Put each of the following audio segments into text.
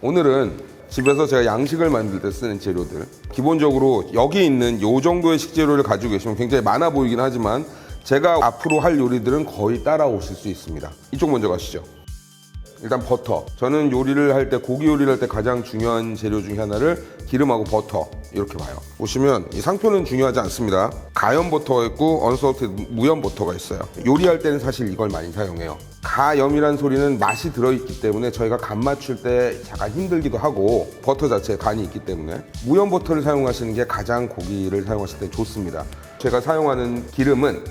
오늘은 집에서 제가 양식을 만들 때 쓰는 재료들, 기본적으로 여기 있는 이 정도의 식재료를 가지고 계시면 굉장히 많아 보이긴 하지만 제가 앞으로 할 요리들은 거의 따라오실 수 있습니다. 이쪽 먼저 가시죠. 일단 버터. 저는 요리를 할 때, 고기 요리를 할 때 가장 중요한 재료 중에 하나를 기름하고 버터 이렇게 봐요. 보시면 이 상표는 중요하지 않습니다. 가염 버터가 있고 언솔티드 무염 버터가 있어요. 요리할 때는 사실 이걸 많이 사용해요. 가염이란 소리는 맛이 들어있기 때문에 저희가 간 맞출 때 약간 힘들기도 하고 버터 자체에 간이 있기 때문에 무염 버터를 사용하시는 게 가장 고기를 사용하실 때 좋습니다. 제가 사용하는 기름은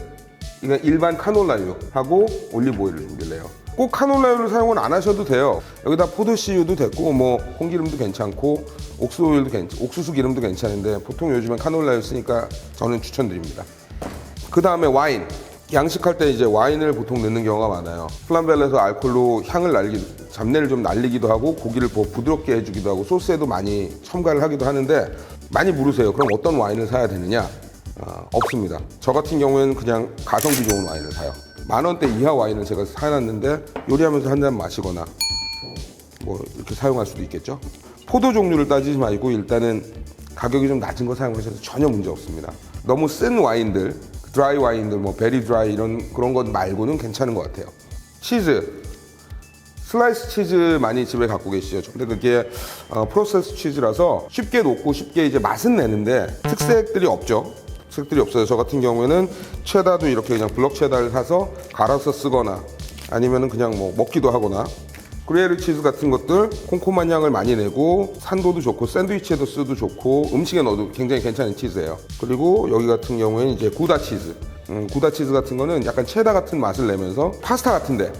이건 일반 카놀라유하고 올리브오일을 준비를 해요. 꼭 카놀라유를 사용은 안 하셔도 돼요. 여기다 포도씨유도 됐고 뭐 콩기름도 괜찮고 옥수수 기름도 괜찮은데 보통 요즘엔 카놀라유 쓰니까 저는 추천드립니다. 그 다음에 와인. 양식할 때 이제 와인을 보통 넣는 경우가 많아요. 플람벨에서 알코올로 잡내를 좀 날리기도 하고 고기를 부드럽게 해주기도 하고 소스에도 많이 첨가를 하기도 하는데 많이 물으세요. 그럼 어떤 와인을 사야 되느냐? 없습니다. 저 같은 경우에는 그냥 가성비 좋은 와인을 사요. 10,000원대 이하 와인을 제가 사놨는데 요리하면서 한 잔 마시거나 뭐 이렇게 사용할 수도 있겠죠. 포도 종류를 따지지 말고 일단은 가격이 좀 낮은 거 사용하셔도 전혀 문제 없습니다. 너무 센 와인들, 드라이 와인들, 뭐 베리 드라이 그런 것 말고는 괜찮은 것 같아요. 치즈, 슬라이스 치즈 많이 집에 갖고 계시죠. 근데 그게 프로세스 치즈라서 쉽게 녹고 쉽게 이제 맛은 내는데 특색들이 없죠. 특색들이 없어요. 저 같은 경우에는 체다도 이렇게 그냥 블럭 체다를 사서 갈아서 쓰거나 아니면은 그냥 뭐 먹기도 하거나 그레이르 치즈 같은 것들 콤콤한 향을 많이 내고 산도도 좋고 샌드위치에도 쓰도 좋고 음식에 넣어도 굉장히 괜찮은 치즈예요. 그리고 여기 같은 경우에는 이제 구다 치즈. 구다 치즈 같은 거는 약간 체다 같은 맛을 내면서 파스타 같은데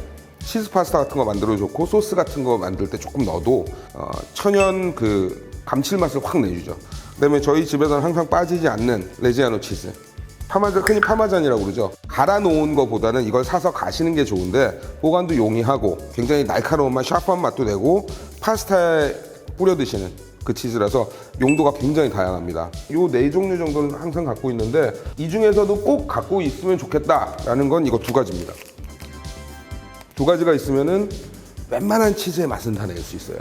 치즈 파스타 같은 거 만들어도 좋고 소스 같은 거 만들 때 조금 넣어도 천연 그 감칠맛을 확 내주죠. 그다음에 저희 집에서는 항상 빠지지 않는 레지아노 치즈. 흔히 파마잔이라고 그러죠. 갈아 놓은 것보다는 이걸 사서 가시는 게 좋은데 보관도 용이하고 굉장히 날카로운 맛, 샤프한 맛도 내고 파스타에 뿌려 드시는 그 치즈라서 용도가 굉장히 다양합니다. 이 4종류 정도는 항상 갖고 있는데 이 중에서도 꼭 갖고 있으면 좋겠다라는 건 이거 2가지입니다. 2가지가 있으면은 웬만한 치즈의 맛은 다 낼 수 있어요.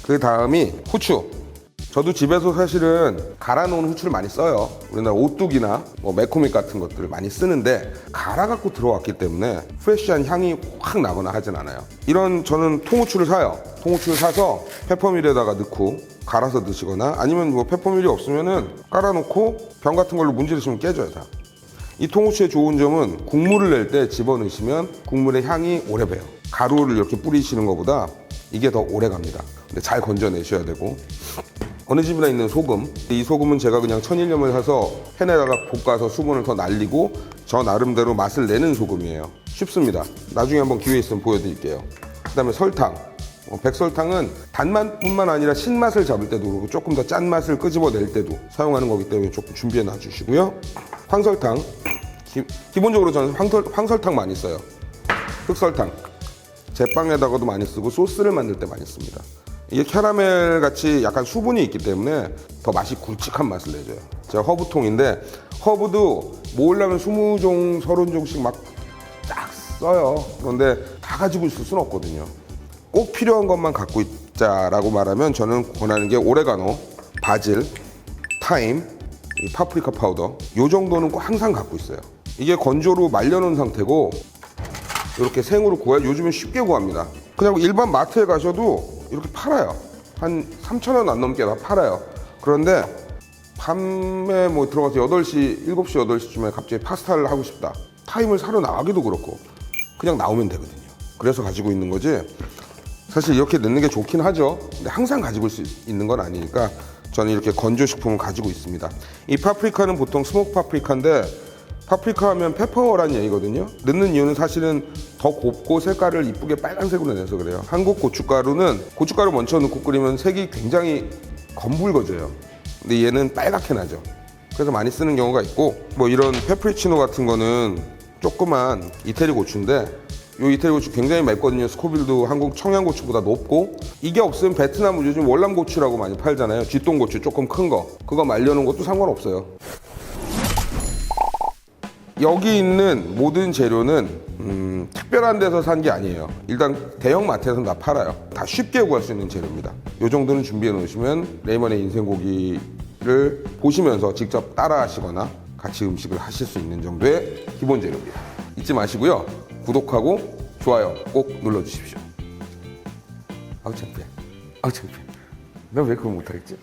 그 다음이 후추. 저도 집에서 사실은 갈아 놓은 후추를 많이 써요. 우리나라 오뚜기나 뭐 매코믹 같은 것들을 많이 쓰는데 갈아 갖고 들어왔기 때문에 프레쉬한 향이 확 나거나 하진 않아요. 저는 통후추를 사요. 통후추를 사서 페퍼밀에다가 넣고 갈아서 드시거나 아니면 뭐 페퍼밀이 없으면은 깔아놓고 병 같은 걸로 문지르시면 깨져요 다. 이 통후추의 좋은 점은 국물을 낼 때 집어넣으시면 국물의 향이 오래 배요. 가루를 이렇게 뿌리시는 것보다 이게 더 오래 갑니다. 근데 잘 건져내셔야 되고 어느 집이나 있는 소금. 이 소금은 제가 그냥 천일염을 사서 팬에다가 볶아서 수분을 더 날리고 저 나름대로 맛을 내는 소금이에요. 쉽습니다. 나중에 한번 기회 있으면 보여드릴게요. 그 다음에 설탕. 백설탕은 단맛뿐만 아니라 신맛을 잡을 때도 그렇고 조금 더 짠맛을 끄집어낼 때도 사용하는 거기 때문에 조금 준비해 놔주시고요. 황설탕. 기본적으로 저는 황설탕 많이 써요. 흑설탕. 제빵에다가도 많이 쓰고 소스를 만들 때 많이 씁니다. 이게 캐러멜 같이 약간 수분이 있기 때문에 더 맛이 굵직한 맛을 내줘요. 제가 허브통인데 허브도 모으려면 20종, 30종씩 막 딱 써요. 그런데 다 가지고 있을 수는 없거든요. 꼭 필요한 것만 갖고 있자라고 말하면 저는 권하는 게 오레가노, 바질, 타임, 파프리카 파우더 이 정도는 꼭 항상 갖고 있어요. 이게 건조로 말려놓은 상태고 이렇게 생으로 구해요. 요즘은 쉽게 구합니다. 그냥 일반 마트에 가셔도 이렇게 팔아요. 한 3,000원 안 넘게 다 팔아요. 그런데 밤에 뭐 들어가서 8시, 7시, 8시쯤에 갑자기 파스타를 하고 싶다. 타임을 사러 나가기도 그렇고 그냥 나오면 되거든요. 그래서 가지고 있는 거지. 사실 이렇게 넣는 게 좋긴 하죠. 근데 항상 가지고 있는 건 아니니까 저는 이렇게 건조식품을 가지고 있습니다. 이 파프리카는 보통 스모크 파프리카인데 파프리카 하면 페퍼라는 얘기거든요. 넣는 이유는 사실은 더 곱고 색깔을 이쁘게 빨간색으로 내서 그래요. 한국 고춧가루는 고춧가루 먼저 넣고 끓이면 색이 굉장히 검붉어져요. 근데 얘는 빨갛게 나죠. 그래서 많이 쓰는 경우가 있고 뭐 이런 페프리치노 같은 거는 조그만 이태리 고추인데 이 이태리 고추 굉장히 맵거든요. 스코빌도 한국 청양고추보다 높고 이게 없으면 베트남 요즘 월남고추라고 많이 팔잖아요. 쥐똥고추 조금 큰 거 그거 말려놓은 것도 상관없어요. 여기 있는 모든 재료는 특별한 데서 산 게 아니에요. 일단 대형 마트에서는 다 팔아요. 다 쉽게 구할 수 있는 재료입니다. 이 정도는 준비해 놓으시면 레이먼의 인생고기를 보시면서 직접 따라 하시거나 같이 음식을 하실 수 있는 정도의 기본 재료입니다. 잊지 마시고요. 구독하고 좋아요 꼭 눌러주십시오. 아우 창피해. 아우 창피해. 나 왜 그걸 못하겠지?